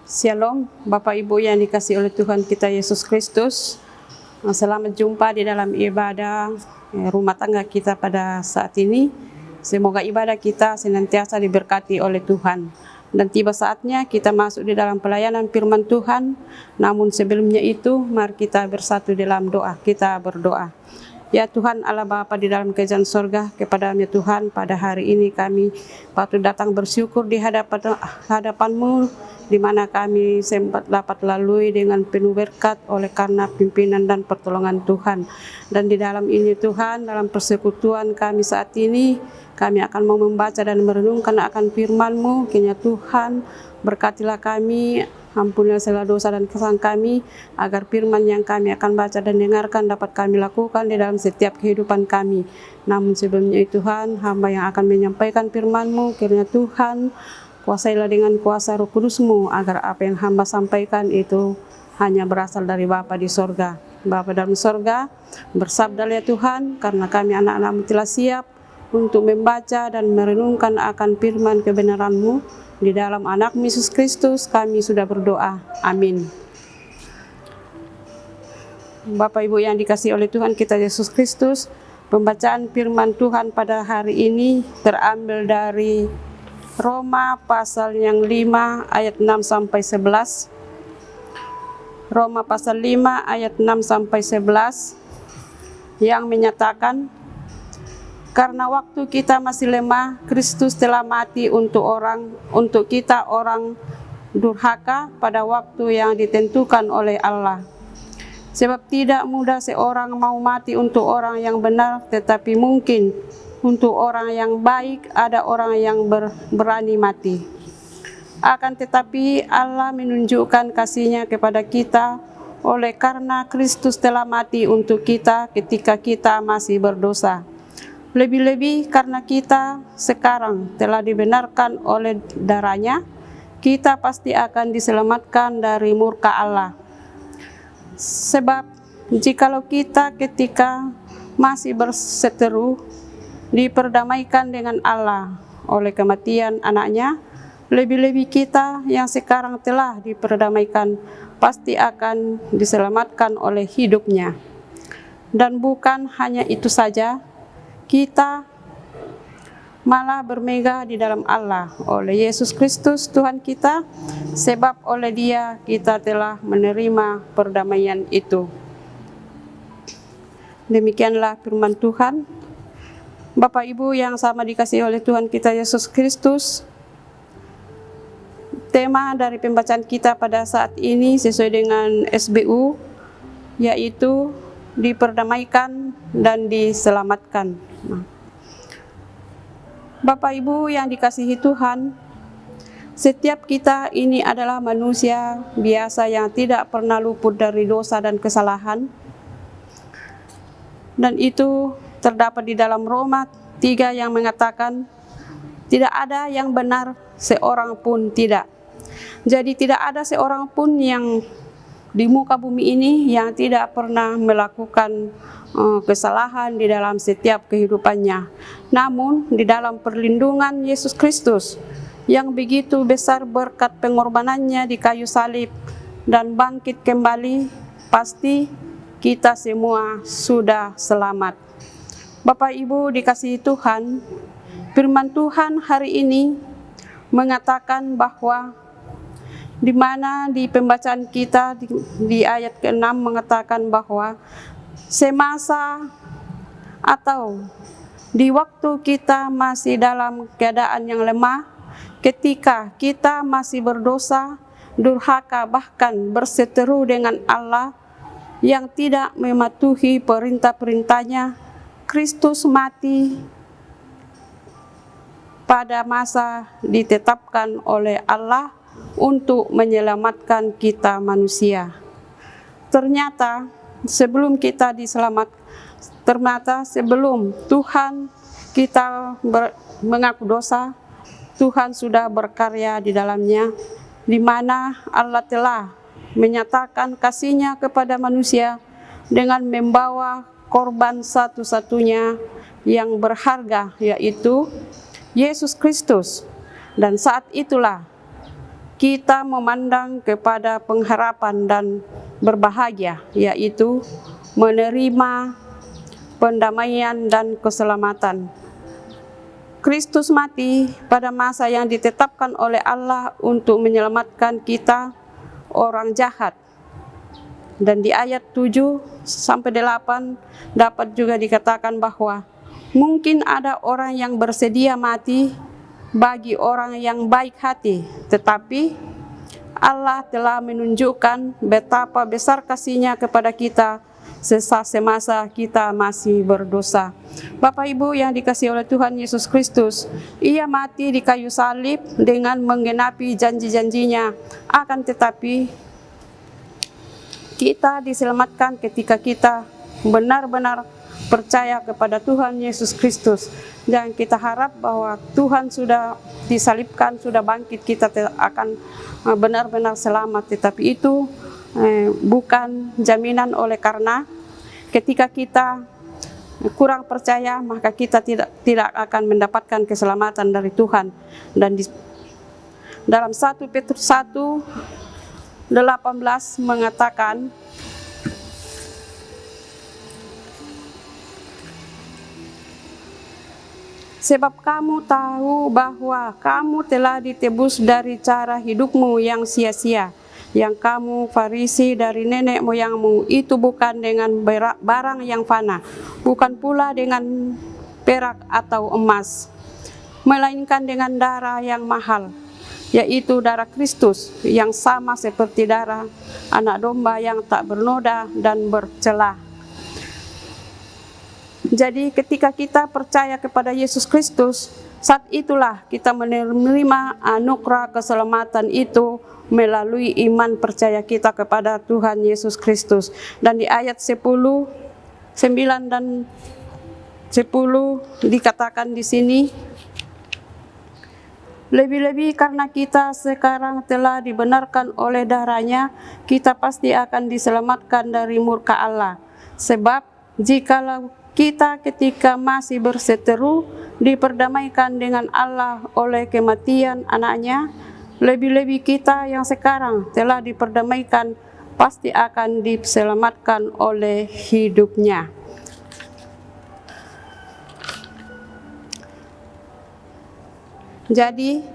Shalom, Bapak Ibu yang dikasihi oleh Tuhan kita Yesus Kristus. Selamat jumpa di dalam ibadah rumah tangga kita pada saat ini. Semoga ibadah kita senantiasa diberkati oleh Tuhan. Dan tiba saatnya kita masuk di dalam pelayanan firman Tuhan. Namun sebelumnya itu, mari kita bersatu dalam doa. Kita berdoa. Ya Tuhan Allah Bapa di dalam kerajaan sorga, kepada-Mu Tuhan, pada hari ini kami patut datang bersyukur di hadapan-Mu, di mana kami sempat dapat lalui dengan penuh berkat oleh karena pimpinan dan pertolongan Tuhan. Dan di dalam ini Tuhan, dalam persekutuan kami saat ini, kami akan mau membaca dan merenungkan akan firman-Mu. Kiranya Tuhan berkatilah kami, ampunilah segala dosa dan kesalahan kami, agar firman yang kami akan baca dan dengarkan dapat kami lakukan di dalam setiap kehidupan kami. Namun sebelumnya Tuhan, hamba yang akan menyampaikan firman-Mu, kiranya Tuhan kuasailah dengan kuasa Roh Kudus-Mu, agar apa yang hamba sampaikan itu hanya berasal dari Bapa di sorga. Bapa dalam sorga, bersabdalah ya Tuhan, karena kami anak-anak-Mu telah siap untuk membaca dan merenungkan akan firman kebenaran-Mu. Di dalam anak Yesus Kristus kami sudah berdoa. Amin. Bapak Ibu yang dikasihi oleh Tuhan kita Yesus Kristus, pembacaan firman Tuhan pada hari ini terambil dari Roma pasal yang 5 ayat 6 sampai 11. Roma pasal 5 ayat 6 sampai 11 yang menyatakan, karena waktu kita masih lemah, Kristus telah mati untuk kita orang durhaka pada waktu yang ditentukan oleh Allah. Sebab tidak mudah seorang mau mati untuk orang yang benar, tetapi mungkin untuk orang yang baik ada orang yang berani mati. Akan tetapi Allah menunjukkan kasih-Nya kepada kita oleh karena Kristus telah mati untuk kita ketika kita masih berdosa. Lebih-lebih karena kita sekarang telah dibenarkan oleh darah-Nya, kita pasti akan diselamatkan dari murka Allah. Sebab jikalau kita ketika masih berseteru diperdamaikan dengan Allah oleh kematian anak-Nya, lebih-lebih kita yang sekarang telah diperdamaikan pasti akan diselamatkan oleh hidup-Nya. Dan bukan hanya itu saja, kita malah bermegah di dalam Allah oleh Yesus Kristus Tuhan kita, sebab oleh Dia kita telah menerima perdamaian itu. Demikianlah firman Tuhan. Bapak Ibu yang sama dikasihi oleh Tuhan kita Yesus Kristus, tema dari pembacaan kita pada saat ini sesuai dengan SBU, yaitu diperdamaikan dan diselamatkan. Bapak Ibu yang dikasihi Tuhan, setiap kita ini adalah manusia biasa yang tidak pernah luput dari dosa dan kesalahan. Dan itu terdapat di dalam Roma 3 yang mengatakan, tidak ada yang benar seorang pun tidak. Jadi tidak ada seorang pun yang di muka bumi ini yang tidak pernah melakukan kesalahan di dalam setiap kehidupannya. Namun di dalam perlindungan Yesus Kristus yang begitu besar berkat pengorbanannya di kayu salib dan bangkit kembali, pasti kita semua sudah selamat. Bapak Ibu dikasihi Tuhan, firman Tuhan hari ini mengatakan bahwa di mana di pembacaan kita di ayat ke-6 mengatakan bahwa semasa atau di waktu kita masih dalam keadaan yang lemah, ketika kita masih berdosa, durhaka, bahkan berseteru dengan Allah yang tidak mematuhi perintah-perintahnya, Kristus mati pada masa ditetapkan oleh Allah untuk menyelamatkan kita manusia. Ternyata sebelum kita sebelum Tuhan kita mengaku dosa, Tuhan sudah berkarya di dalamnya, di mana Allah telah menyatakan kasih-Nya kepada manusia dengan membawa korban satu-satunya yang berharga, yaitu Yesus Kristus. Dan saat itulah kita memandang kepada pengharapan dan berbahagia, yaitu menerima pendamaian dan keselamatan. Kristus mati pada masa yang ditetapkan oleh Allah untuk menyelamatkan kita, orang jahat. Dan di ayat 7-8 dapat juga dikatakan bahwa mungkin ada orang yang bersedia mati bagi orang yang baik hati, tetapi Allah telah menunjukkan betapa besar kasih-Nya kepada kita semasa kita masih berdosa. Bapak Ibu yang dikasihi oleh Tuhan Yesus Kristus, Ia mati di kayu salib dengan menggenapi janji-janji-Nya. Akan tetapi kita diselamatkan ketika kita benar-benar percaya kepada Tuhan Yesus Kristus. Dan kita harap bahwa Tuhan sudah disalibkan, sudah bangkit, kita akan benar-benar selamat. Tetapi itu bukan jaminan, oleh karena ketika kita kurang percaya, maka kita tidak akan mendapatkan keselamatan dari Tuhan. Dan dalam 1 Petrus 1:18 mengatakan, sebab kamu tahu bahwa kamu telah ditebus dari cara hidupmu yang sia-sia, yang kamu farisi dari nenek moyangmu, itu bukan dengan barang yang fana, bukan pula dengan perak atau emas, melainkan dengan darah yang mahal, yaitu darah Kristus, yang sama seperti darah anak domba yang tak bernoda dan bercelah. Jadi ketika kita percaya kepada Yesus Kristus, saat itulah kita menerima anugerah keselamatan itu melalui iman percaya kita kepada Tuhan Yesus Kristus. Dan di ayat 9 dan 10 dikatakan di sini, lebih-lebih karena kita sekarang telah dibenarkan oleh darah-Nya, kita pasti akan diselamatkan dari murka Allah. Sebab jikalau kita ketika masih berseteru diperdamaikan dengan Allah oleh kematian anak-Nya, lebih-lebih kita yang sekarang telah diperdamaikan pasti akan diselamatkan oleh hidup-Nya. Jadi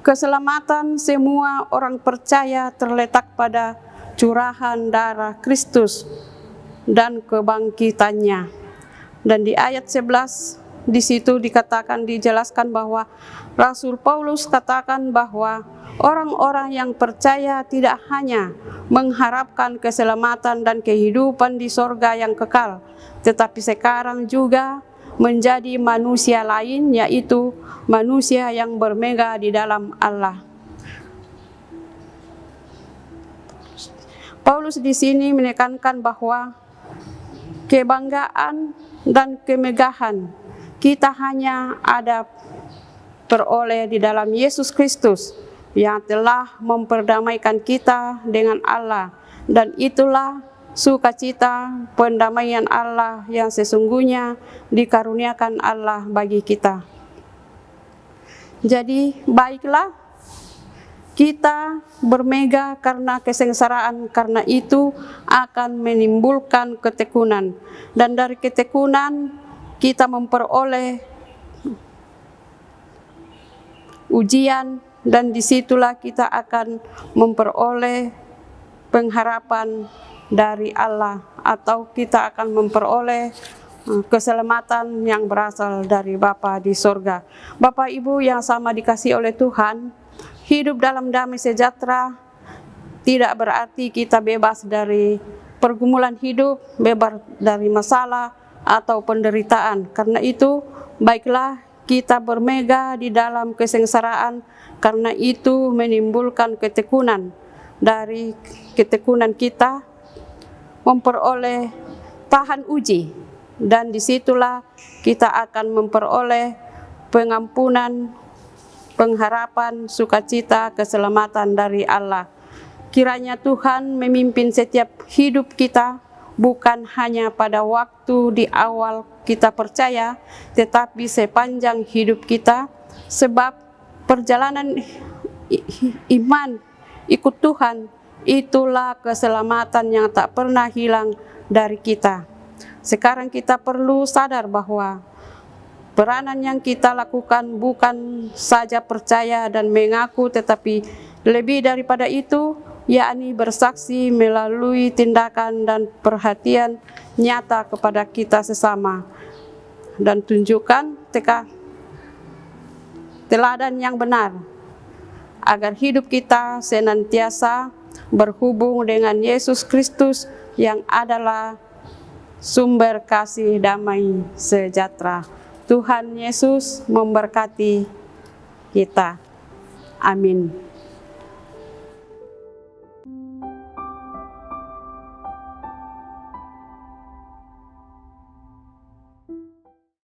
keselamatan semua orang percaya terletak pada curahan darah Kristus dan kebangkitannya. Dan di ayat 11 di situ dijelaskan bahwa Rasul Paulus katakan bahwa orang-orang yang percaya tidak hanya mengharapkan keselamatan dan kehidupan di sorga yang kekal, tetapi sekarang juga menjadi manusia lain, yaitu manusia yang bermegah di dalam Allah. Paulus di sini menekankan bahwa kebanggaan dan kemegahan kita hanya ada peroleh di dalam Yesus Kristus yang telah memperdamaikan kita dengan Allah, dan itulah sukacita pendamaian Allah yang sesungguhnya dikaruniakan Allah bagi kita. Jadi baiklah kita bermegah karena kesengsaraan, karena itu akan menimbulkan ketekunan, dan dari ketekunan kita memperoleh ujian, dan disitulah kita akan memperoleh pengharapan dari Allah, atau kita akan memperoleh keselamatan yang berasal dari Bapa di sorga. Bapak Ibu yang sama dikasihi oleh Tuhan, hidup dalam damai sejahtera tidak berarti kita bebas dari pergumulan hidup, bebas dari masalah atau penderitaan. Karena itu, baiklah kita bermegah di dalam kesengsaraan, karena itu menimbulkan ketekunan. Dari ketekunan kita memperoleh tahan uji, dan disitulah kita akan memperoleh pengampunan, pengharapan, sukacita, keselamatan dari Allah. Kiranya Tuhan memimpin setiap hidup kita, bukan hanya pada waktu di awal kita percaya, tetapi sepanjang hidup kita, sebab perjalanan iman ikut Tuhan, itulah keselamatan yang tak pernah hilang dari kita. Sekarang kita perlu sadar bahwa peranan yang kita lakukan bukan saja percaya dan mengaku, tetapi lebih daripada itu, yakni bersaksi melalui tindakan dan perhatian nyata kepada kita sesama, dan tunjukkan teladan yang benar, agar hidup kita senantiasa berhubung dengan Yesus Kristus yang adalah sumber kasih damai sejahtera. Tuhan Yesus memberkati kita. Amin.